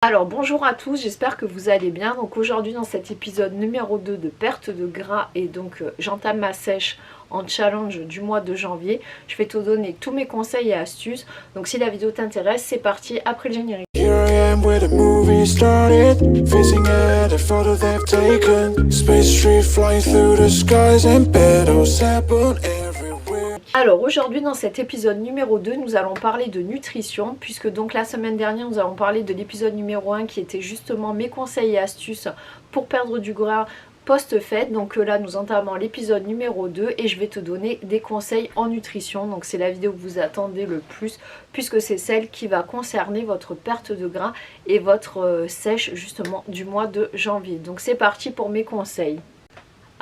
Alors bonjour à tous, j'espère que vous allez bien. Donc aujourd'hui dans cet épisode numéro 2 de perte de gras et donc j'entame ma sèche en challenge du mois de janvier. Je vais te donner tous mes conseils et astuces. Donc si la vidéo t'intéresse, c'est parti après le générique. Alors aujourd'hui dans cet épisode numéro 2 nous allons parler de nutrition, puisque donc la semaine dernière nous avons parlé de l'épisode numéro 1 qui était justement mes conseils et astuces pour perdre du gras post-fête. Donc là nous entamons l'épisode numéro 2 et je vais te donner des conseils en nutrition. Donc c'est la vidéo que vous attendez le plus, puisque c'est celle qui va concerner votre perte de gras et votre sèche justement du mois de janvier. Donc c'est parti pour mes conseils.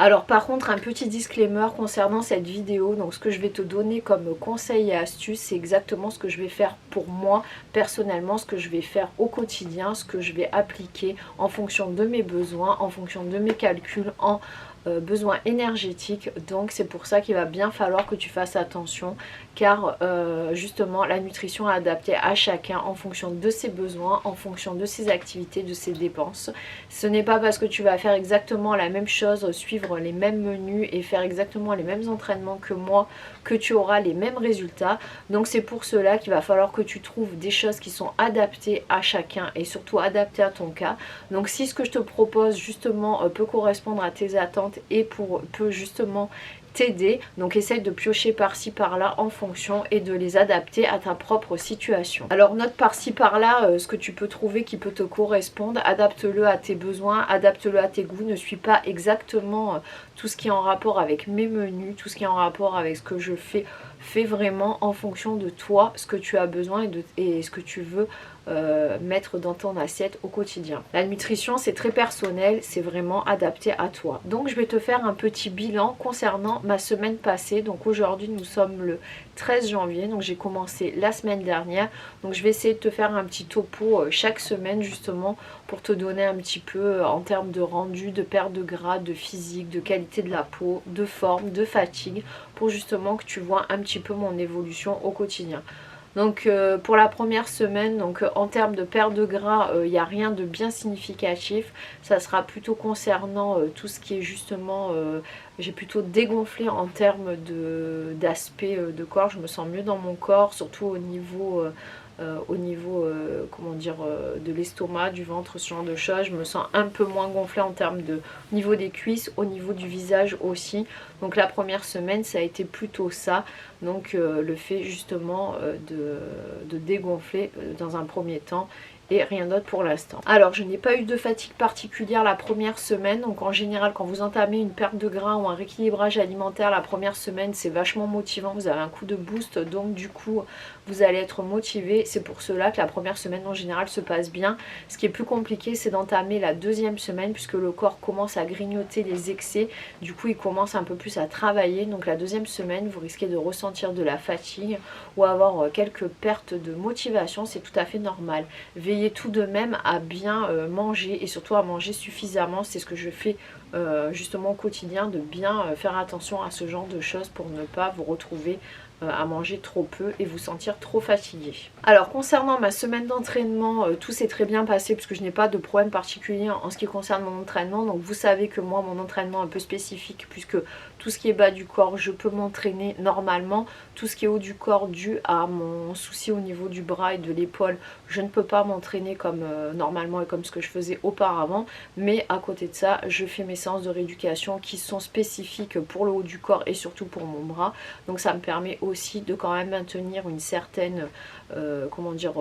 Alors par contre un petit disclaimer concernant cette vidéo, donc ce que je vais te donner comme conseils et astuces, c'est exactement ce que je vais faire pour moi personnellement, ce que je vais faire au quotidien, ce que je vais appliquer en fonction de mes besoins, en fonction de mes calculs, en besoins énergétiques. Donc c'est pour ça qu'il va bien falloir que tu fasses attention, car justement la nutrition est adaptée à chacun en fonction de ses besoins, en fonction de ses activités, de ses dépenses. Ce n'est pas parce que tu vas faire exactement la même chose, suivre les mêmes menus et faire exactement les mêmes entraînements que moi, que tu auras les mêmes résultats. Donc c'est pour cela qu'il va falloir que tu trouves des choses qui sont adaptées à chacun et surtout adaptées à ton cas. Donc si ce que je te propose justement peut correspondre à tes attentes et peut justement t'aider, donc essaye de piocher par-ci par-là en fonction et de les adapter à ta propre situation. Alors note par-ci par-là ce que tu peux trouver qui peut te correspondre, adapte-le à tes besoins, adapte-le à tes goûts, ne suis pas exactement tout ce qui est en rapport avec mes menus, tout ce qui est en rapport avec ce que je fais. Fais vraiment en fonction de toi ce que tu as besoin et ce que tu veux mettre dans ton assiette au quotidien. La nutrition c'est très personnel, c'est vraiment adapté à toi. Donc je vais te faire un petit bilan concernant ma semaine passée. Donc aujourd'hui nous sommes le 13 janvier, donc j'ai commencé la semaine dernière. Donc je vais essayer de te faire un petit topo chaque semaine justement pour te donner un petit peu en termes de rendu, de perte de gras, de physique, de qualité de la peau, de forme, de fatigue, pour justement que tu vois un petit peu mon évolution au quotidien. Donc pour la première semaine, donc en termes de perte de gras, il n'y a rien de bien significatif. Ça sera plutôt concernant tout ce qui est justement, j'ai plutôt dégonflé en termes d'aspect de corps. Je me sens mieux dans mon corps, surtout au niveau comment dire, de l'estomac, du ventre, ce genre de choses. Je me sens un peu moins gonflée en termes de niveau des cuisses, au niveau du visage aussi. Donc la première semaine ça a été plutôt ça, donc le fait justement de dégonfler dans un premier temps et rien d'autre pour l'instant. Alors je n'ai pas eu de fatigue particulière la première semaine, donc en général quand vous entamez une perte de gras ou un rééquilibrage alimentaire la première semaine c'est vachement motivant, vous avez un coup de boost, donc du coup vous allez être motivé. C'est pour cela que la première semaine en général se passe bien. Ce qui est plus compliqué c'est d'entamer la deuxième semaine, puisque le corps commence à grignoter les excès, du coup il commence un peu plus à travailler. Donc la deuxième semaine vous risquez de ressentir de la fatigue ou avoir quelques pertes de motivation, c'est tout à fait normal. Veillez tout de même à bien manger et surtout à manger suffisamment, c'est ce que je fais justement au quotidien, de bien faire attention à ce genre de choses pour ne pas vous retrouver à manger trop peu et vous sentir trop fatigué. Alors concernant ma semaine d'entraînement, tout s'est très bien passé puisque je n'ai pas de problème particulier en ce qui concerne mon entraînement. Donc vous savez que moi mon entraînement est un peu spécifique, puisque tout ce qui est bas du corps je peux m'entraîner normalement, tout ce qui est haut du corps dû à mon souci au niveau du bras et de l'épaule, je ne peux pas m'entraîner comme normalement et comme ce que je faisais auparavant. Mais à côté de ça je fais mes séances de rééducation qui sont spécifiques pour le haut du corps et surtout pour mon bras. Donc ça me permet aussi de quand même maintenir une certaine comment dire,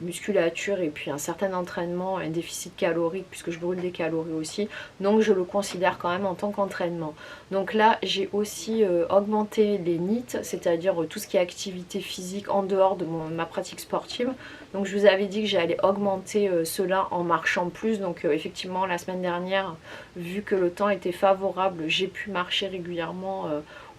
musculature et puis un certain entraînement, un déficit calorique puisque je brûle des calories aussi. Donc je le considère quand même en tant qu'entraînement. Donc là j'ai aussi augmenté les NEAT, c'est-à-dire tout ce qui est activité physique en dehors de ma pratique sportive. Donc je vous avais dit que j'allais augmenter cela en marchant plus. Donc effectivement la semaine dernière, vu que le temps était favorable, j'ai pu marcher régulièrement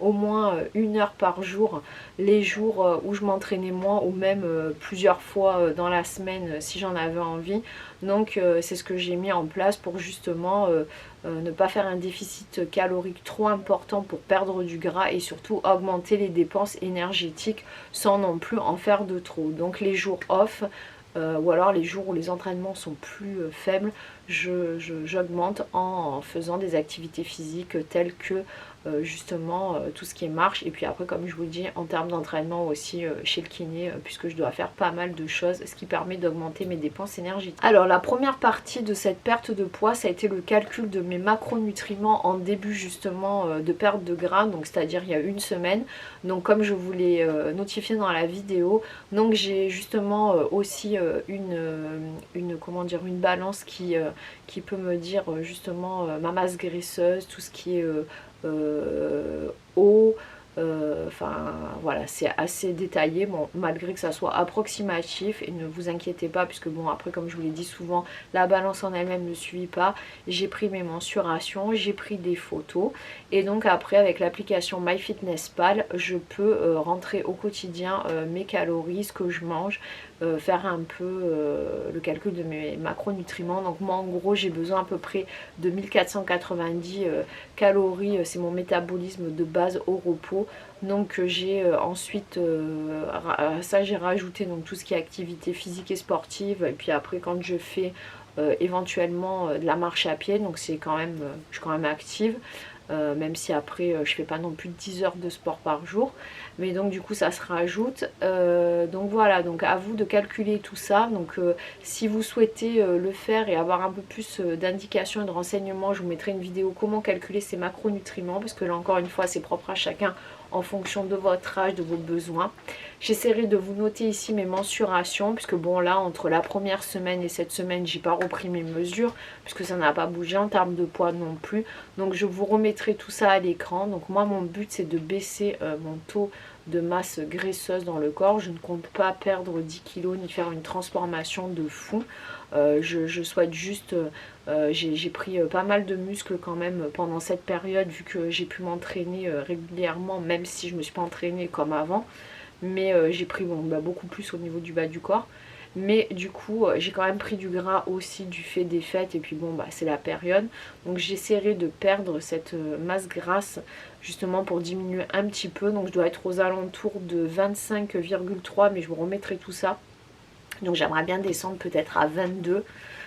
au moins 1 heure par jour, les jours où je m'entraînais moins, ou même plusieurs fois dans la semaine si j'en avais envie. Donc c'est ce que j'ai mis en place pour justement ne pas faire un déficit calorique trop important pour perdre du gras et surtout augmenter les dépenses énergétiques sans non plus en faire de trop. Donc les jours off, ou alors les jours où les entraînements sont plus faibles, j'augmente en faisant des activités physiques telles que justement tout ce qui est marche. Et puis après, comme je vous le dis, en termes d'entraînement aussi chez le kiné, puisque je dois faire pas mal de choses, ce qui permet d'augmenter mes dépenses énergétiques. Alors la première partie de cette perte de poids, ça a été le calcul de mes macronutriments en début justement de perte de gras, donc c'est-à-dire il y a une semaine. Donc comme je vous l'ai notifié dans la vidéo, donc j'ai justement aussi une balance qui peut me dire justement ma masse graisseuse, tout ce qui est eau, enfin voilà, c'est assez détaillé, bon, malgré que ça soit approximatif. Et ne vous inquiétez pas, puisque bon, après comme je vous l'ai dit souvent, la balance en elle-même ne suit pas. J'ai pris mes mensurations, j'ai pris des photos, et donc après avec l'application MyFitnessPal, je peux rentrer au quotidien mes calories, ce que je mange, faire un peu le calcul de mes macronutriments. Donc moi en gros j'ai besoin à peu près de 1490 calories, c'est mon métabolisme de base au repos. Donc j'ai ensuite à ça j'ai rajouté donc tout ce qui est activité physique et sportive, et puis après quand je fais éventuellement de la marche à pied, donc c'est quand même je suis quand même active. Même si après je fais pas non plus de 10 heures de sport par jour, mais donc du coup ça se rajoute. Donc voilà, donc à vous de calculer tout ça. Donc si vous souhaitez le faire et avoir un peu plus d'indications et de renseignements, je vous mettrai une vidéo comment calculer ces macronutriments, parce que là encore une fois c'est propre à chacun en fonction de votre âge, de vos besoins. J'essaierai de vous noter ici mes mensurations, puisque bon là entre la première semaine et cette semaine j'ai pas repris mes mesures, puisque ça n'a pas bougé en termes de poids non plus. Donc je vous remettrai tout ça à l'écran. Donc moi mon but c'est de baisser mon taux de masse graisseuse dans le corps. Je ne compte pas perdre 10 kilos ni faire une transformation de fou. Je souhaite juste, j'ai pris pas mal de muscles quand même pendant cette période, vu que j'ai pu m'entraîner régulièrement, même si je ne me suis pas entraînée comme avant. Mais j'ai pris beaucoup plus au niveau du bas du corps. Mais du coup j'ai quand même pris du gras aussi du fait des fêtes, et puis bon c'est la période. Donc j'essaierai de perdre cette masse grasse justement pour diminuer un petit peu. Donc je dois être aux alentours de 25,3, mais je vous remettrai tout ça. Donc j'aimerais bien descendre peut-être à 22,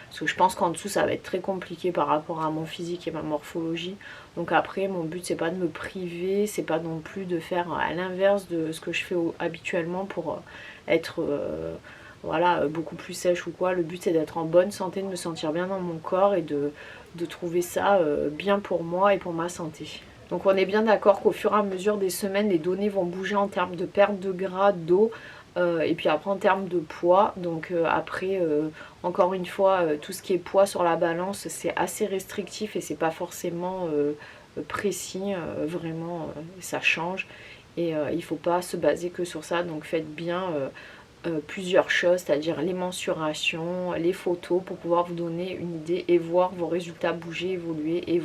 parce que je pense qu'en dessous ça va être très compliqué par rapport à mon physique et ma morphologie. Donc après mon but c'est pas de me priver, c'est pas non plus de faire à l'inverse de ce que je fais habituellement pour être voilà, beaucoup plus sèche ou quoi. Le but c'est d'être en bonne santé, de me sentir bien dans mon corps et de trouver ça bien pour moi et pour ma santé. Donc on est bien d'accord qu'au fur et à mesure des semaines, les données vont bouger en termes de perte de gras, d'eau, et puis après en termes de poids. Donc après encore une fois tout ce qui est poids sur la balance c'est assez restrictif et c'est pas forcément précis, vraiment ça change, et il faut pas se baser que sur ça. Donc faites bien plusieurs choses, c'est-à-dire les mensurations, les photos, pour pouvoir vous donner une idée et voir vos résultats bouger, évoluer, et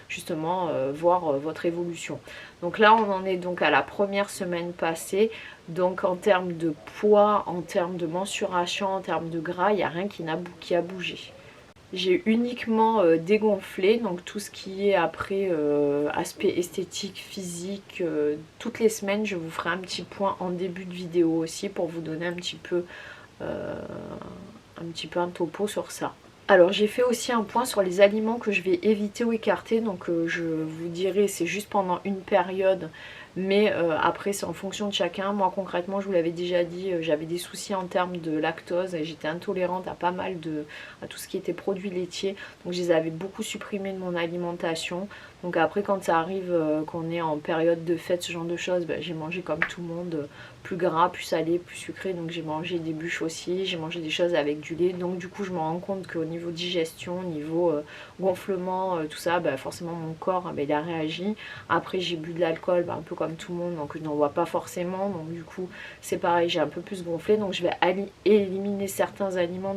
justement voir votre évolution. Donc là on en est donc à la première semaine passée. Donc en termes de poids, en termes de mensuration, en termes de gras, il n'y a rien qui a bougé. J'ai uniquement dégonflé, donc tout ce qui est après aspect esthétique, physique, toutes les semaines je vous ferai un petit point en début de vidéo aussi pour vous donner un petit peu un topo sur ça. Alors j'ai fait aussi un point sur les aliments que je vais éviter ou écarter, donc je vous dirai c'est juste pendant une période, mais après c'est en fonction de chacun. Moi concrètement je vous l'avais déjà dit, j'avais des soucis en termes de lactose et j'étais intolérante à pas mal à tout ce qui était produits laitiers, donc je les avais beaucoup supprimés de mon alimentation. Donc après quand ça arrive qu'on est en période de fête, ce genre de choses, j'ai mangé comme tout le monde, plus gras, plus salé, plus sucré. Donc j'ai mangé des bûches aussi, j'ai mangé des choses avec du lait. Donc du coup je me rends compte qu'au niveau digestion, au niveau gonflement, tout ça, forcément mon corps il a réagi. Après j'ai bu de l'alcool, un peu comme tout le monde, donc je n'en vois pas forcément. Donc du coup c'est pareil, j'ai un peu plus gonflé. Donc je vais éliminer certains aliments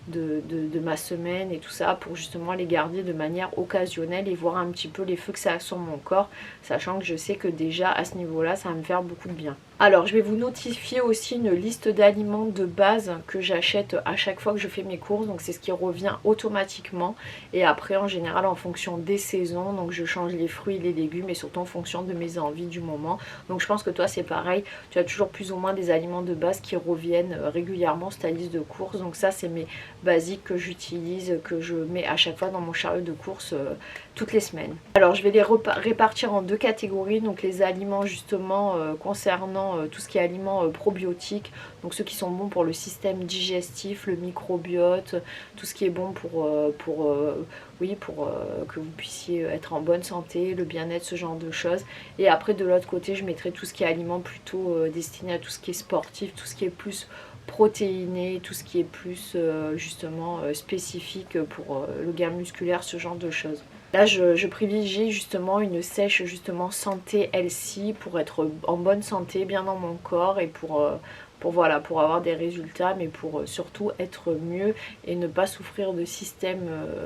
de ma semaine et tout ça, pour justement les garder de manière occasionnelle et voir un petit peu l'effet que ça a sur mon corps, sachant que je sais que déjà à ce niveau-là ça va me faire beaucoup de bien. Alors je vais vous notifier aussi une liste d'aliments de base que j'achète à chaque fois que je fais mes courses, donc c'est ce qui revient automatiquement, et après en général en fonction des saisons, donc je change les fruits, les légumes et surtout en fonction de mes envies du moment. Donc je pense que toi c'est pareil, tu as toujours plus ou moins des aliments de base qui reviennent régulièrement sur ta liste de courses, donc ça c'est mes basiques que j'utilise, que je mets à chaque fois dans mon chariot de courses toutes les semaines. Alors je vais les répartir en deux catégories, donc les aliments justement concernant tout ce qui est aliments probiotiques, donc ceux qui sont bons pour le système digestif, le microbiote, tout ce qui est bon pour que vous puissiez être en bonne santé, le bien-être, ce genre de choses. Et après de l'autre côté je mettrai tout ce qui est aliments plutôt destinés à tout ce qui est sportif, tout ce qui est plus protéiné, tout ce qui est plus justement spécifique pour le gain musculaire, ce genre de choses. Là je privilégie justement une sèche justement santé healthy pour être en bonne santé, bien dans mon corps et pour avoir des résultats, mais pour surtout être mieux et ne pas souffrir de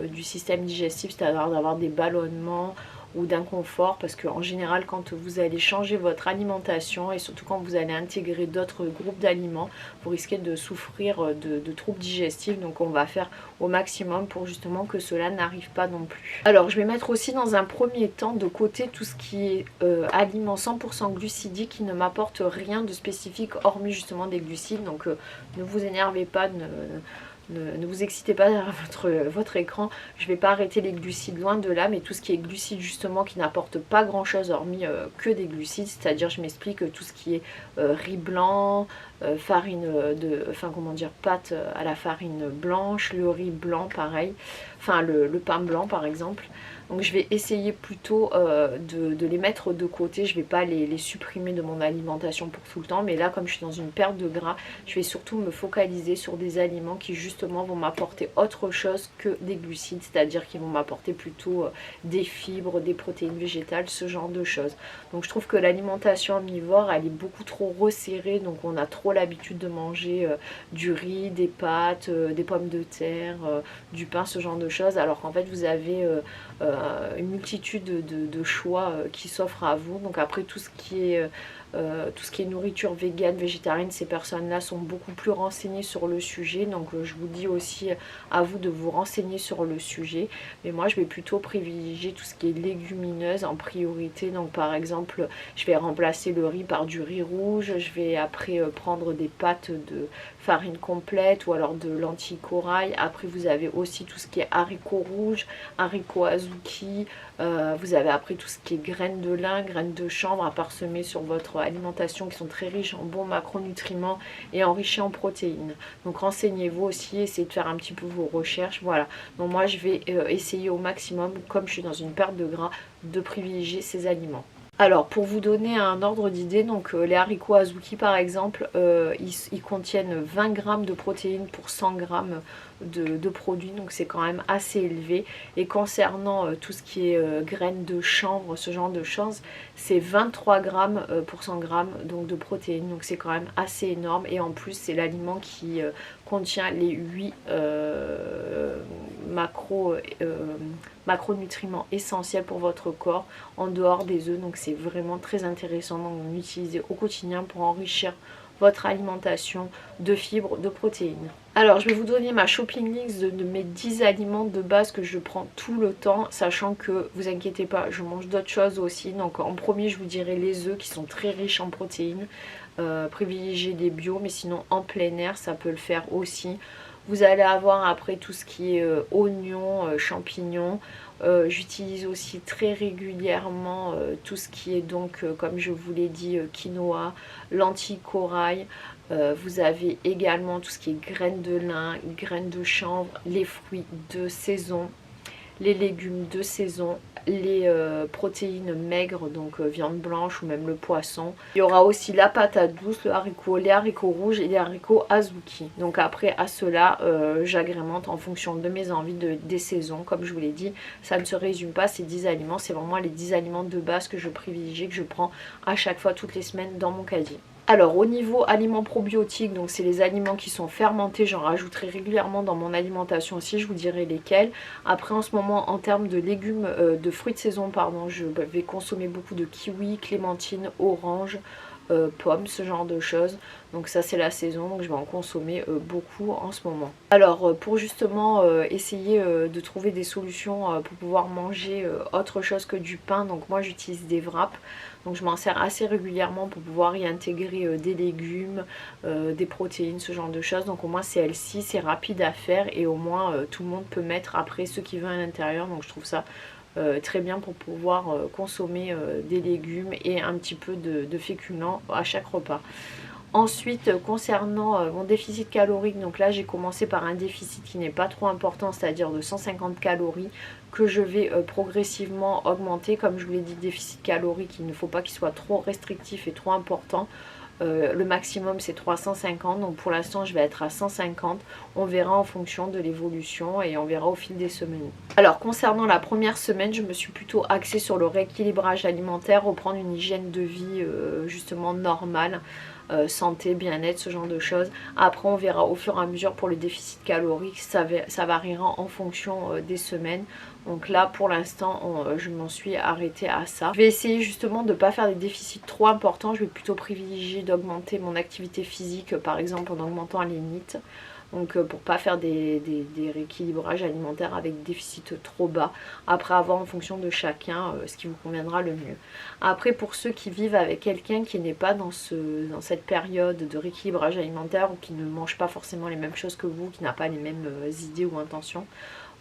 du système digestif, c'est-à-dire d'avoir des ballonnements ou d'inconfort, parce qu'en général quand vous allez changer votre alimentation et surtout quand vous allez intégrer d'autres groupes d'aliments, vous risquez de souffrir de troubles digestifs, donc on va faire au maximum pour justement que cela n'arrive pas non plus. Alors je vais mettre aussi dans un premier temps de côté tout ce qui est aliments 100% glucidiques qui ne m'apportent rien de spécifique hormis justement des glucides, donc ne vous énervez pas, ne vous excitez pas derrière votre écran, je ne vais pas arrêter les glucides, loin de là, mais tout ce qui est glucides justement qui n'apporte pas grand chose hormis que des glucides, c'est-à-dire je m'explique, tout ce qui est riz blanc, pâte à la farine blanche, le riz blanc pareil, enfin le pain blanc par exemple. Donc je vais essayer plutôt de les mettre de côté, je ne vais pas les supprimer de mon alimentation pour tout le temps, mais là comme je suis dans une perte de gras, je vais surtout me focaliser sur des aliments qui justement vont m'apporter autre chose que des glucides, c'est-à-dire qui vont m'apporter plutôt des fibres, des protéines végétales, ce genre de choses. Donc je trouve que l'alimentation omnivore elle est beaucoup trop resserrée, donc on a trop l'habitude de manger du riz, des pâtes, des pommes de terre, du pain, ce genre de choses, alors qu'en fait vous avez une multitude de choix qui s'offrent à vous. Donc après tout ce qui est nourriture végane, végétarienne, ces personnes-là sont beaucoup plus renseignées sur le sujet. Donc je vous dis aussi à vous de vous renseigner sur le sujet. Mais moi je vais plutôt privilégier tout ce qui est légumineuse en priorité. Donc par exemple je vais remplacer le riz par du riz rouge. Je vais après prendre des pâtes de farine complète ou alors de lentilles corail. Après vous avez aussi tout ce qui est haricots rouges, haricots azuki. Vous avez après tout ce qui est graines de lin, graines de chanvre à parsemer sur votre alimentation, qui sont très riches en bons macronutriments et enrichis en protéines. Donc renseignez-vous aussi, essayez de faire un petit peu vos recherches. Voilà, donc moi je vais essayer au maximum, comme je suis dans une perte de gras, de privilégier ces aliments. Alors pour vous donner un ordre d'idée, donc les haricots azuki par exemple, ils contiennent 20 grammes de protéines pour 100 grammes de produits, donc c'est quand même assez élevé. Et concernant tout ce qui est graines de chanvre, ce genre de choses, c'est 23 grammes pour 100 grammes donc de protéines, donc c'est quand même assez énorme. Et en plus c'est l'aliment qui contient les 8 macronutriments essentiels pour votre corps en dehors des œufs, donc c'est vraiment très intéressant d'utiliser au quotidien pour enrichir votre alimentation de fibres, de protéines. Alors je vais vous donner ma shopping list de mes 10 aliments de base que je prends tout le temps, sachant que vous inquiétez pas, je mange d'autres choses aussi. Donc en premier je vous dirai les œufs qui sont très riches en protéines, privilégiez des bio, mais sinon en plein air ça peut le faire aussi. Vous allez avoir après tout ce qui est oignons, champignons. J'utilise aussi très régulièrement tout ce qui est donc, comme je vous l'ai dit, quinoa, lentilles corail. Vous avez également tout ce qui est graines de lin, graines de chanvre, les fruits de saison, les légumes de saison, les protéines maigres, donc viande blanche ou même le poisson. Il y aura aussi la patate douce, le haricot, les haricots rouges et les haricots azuki. Donc après à cela, j'agrémente en fonction de mes envies des saisons. Comme je vous l'ai dit, ça ne se résume pas ces 10 aliments, c'est vraiment les 10 aliments de base que je privilégie, que je prends à chaque fois toutes les semaines dans mon caddie. Alors au niveau aliments probiotiques, donc c'est les aliments qui sont fermentés, j'en rajouterai régulièrement dans mon alimentation aussi, je vous dirai lesquels. Après en ce moment en termes de légumes, de fruits de saison pardon, je vais consommer beaucoup de kiwi, clémentine, orange, pommes, ce genre de choses. Donc ça c'est la saison, donc je vais en consommer beaucoup en ce moment. Alors pour justement essayer de trouver des solutions pour pouvoir manger autre chose que du pain, donc moi j'utilise des wraps. Donc je m'en sers assez régulièrement pour pouvoir y intégrer des légumes, des protéines, ce genre de choses. Donc au moins c'est healthy, c'est rapide à faire et au moins tout le monde peut mettre après ce qu'il veut à l'intérieur. Donc je trouve ça très bien pour pouvoir consommer des légumes et un petit peu de féculents à chaque repas. Ensuite, concernant mon déficit calorique, donc là j'ai commencé par un déficit qui n'est pas trop important, c'est-à-dire de 150 calories que je vais progressivement augmenter. Comme je vous l'ai dit, déficit calorique, il ne faut pas qu'il soit trop restrictif et trop important. Le maximum c'est 350, donc pour l'instant je vais être à 150. On verra en fonction de l'évolution et on verra au fil des semaines. Alors concernant la première semaine, je me suis plutôt axée sur le rééquilibrage alimentaire, reprendre une hygiène de vie justement normale. Santé, bien-être, ce genre de choses. Après on verra au fur et à mesure pour le déficit calorique, ça variera en fonction des semaines. Donc là pour l'instant je m'en suis arrêtée à ça. Je vais essayer justement de ne pas faire des déficits trop importants, je vais plutôt privilégier d'augmenter mon activité physique par exemple en augmentant les NEAT. Donc pour pas faire des rééquilibrages alimentaires avec des déficits trop bas. Après avoir en fonction de chacun ce qui vous conviendra le mieux. Après pour ceux qui vivent avec quelqu'un qui n'est pas dans cette période de rééquilibrage alimentaire ou qui ne mange pas forcément les mêmes choses que vous, qui n'a pas les mêmes idées ou intentions,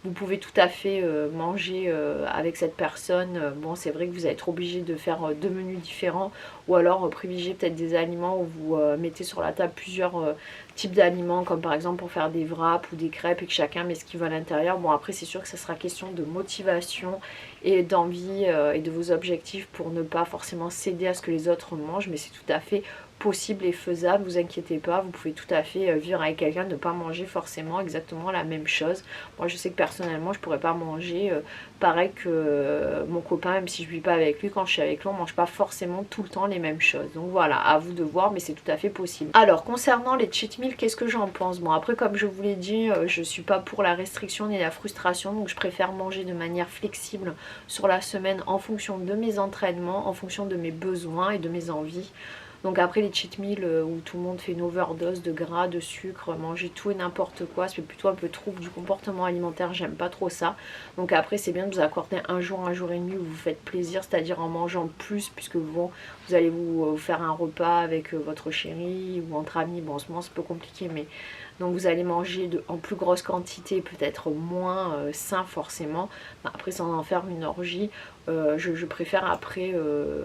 vous pouvez tout à fait manger avec cette personne. Bon c'est vrai que vous allez être obligé de faire deux menus différents ou alors privilégier peut-être des aliments où vous mettez sur la table plusieurs types d'aliments comme par exemple pour faire des wraps ou des crêpes et que chacun met ce qu'il veut à l'intérieur. Bon après c'est sûr que ça sera question de motivation et d'envie et de vos objectifs pour ne pas forcément céder à ce que les autres mangent, mais c'est tout à fait possible et faisable, vous inquiétez pas, vous pouvez tout à fait vivre avec quelqu'un, ne pas manger forcément exactement la même chose. Moi je sais que personnellement je pourrais pas manger pareil que mon copain, même si je vis pas avec lui, quand je suis avec lui on mange pas forcément tout le temps les mêmes choses. Donc voilà, à vous de voir, mais c'est tout à fait possible. Alors concernant les cheat meals, qu'est-ce que j'en pense? Bon après comme je vous l'ai dit, je suis pas pour la restriction ni la frustration, donc je préfère manger de manière flexible sur la semaine en fonction de mes entraînements, en fonction de mes besoins et de mes envies. Donc après les cheat meals où tout le monde fait une overdose de gras, de sucre, manger tout et n'importe quoi, c'est plutôt un peu trouble du comportement alimentaire, j'aime pas trop ça. Donc après c'est bien de vous accorder un jour et demi où vous faites plaisir, c'est-à-dire en mangeant plus, puisque vous allez vous faire un repas avec votre chéri ou entre amis. Bon en ce moment c'est un peu compliqué, mais donc vous allez manger en plus grosse quantité, peut-être moins sain forcément. Après sans en faire une orgie, je préfère après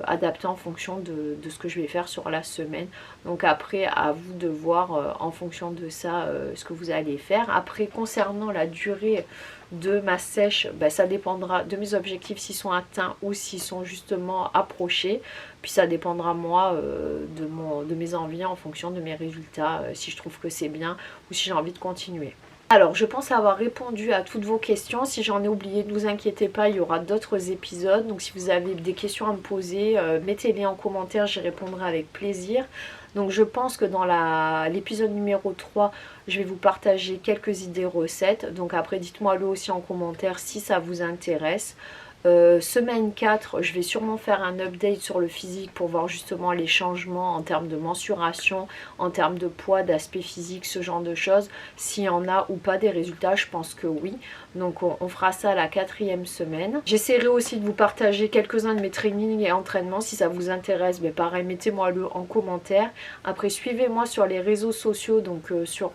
adapter en fonction de ce que je vais faire sur la semaine. Donc après à vous de voir en fonction de ça ce que vous allez faire. Après concernant la durée de ma sèche, ça dépendra de mes objectifs s'ils sont atteints ou s'ils sont justement approchés. Puis ça dépendra moi de mes envies en fonction de mes résultats, si je trouve que c'est bien ou si j'ai envie de continuer. Alors je pense avoir répondu à toutes vos questions. Si j'en ai oublié, ne vous inquiétez pas, il y aura d'autres épisodes. Donc si vous avez des questions à me poser, mettez-les en commentaire, j'y répondrai avec plaisir. Donc je pense que dans l'épisode numéro 3, je vais vous partager quelques idées recettes. Donc après dites-moi le aussi en commentaire si ça vous intéresse. Semaine 4, je vais sûrement faire un update sur le physique pour voir justement les changements en termes de mensuration, en termes de poids, d'aspect physique, ce genre de choses. S'il y en a ou pas des résultats, je pense que oui. Donc on fera ça à la 4e semaine. J'essaierai aussi de vous partager quelques-uns de mes trainings et entraînements. Si ça vous intéresse, pareil, mettez-moi le en commentaire. Après, suivez-moi sur les réseaux sociaux, donc sur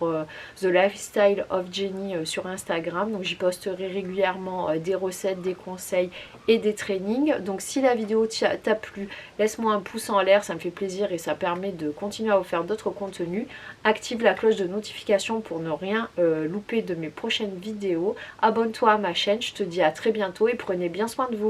The Lifestyle of Jenny sur Instagram. Donc j'y posterai régulièrement des recettes, des conseils et des trainings. Donc si la vidéo t'a plu, laisse-moi un pouce en l'air, ça me fait plaisir et ça permet de continuer à vous faire d'autres contenus. Active la cloche de notification pour ne rien louper de mes prochaines vidéos. Abonne-toi à ma chaîne, je te dis à très bientôt et prenez bien soin de vous.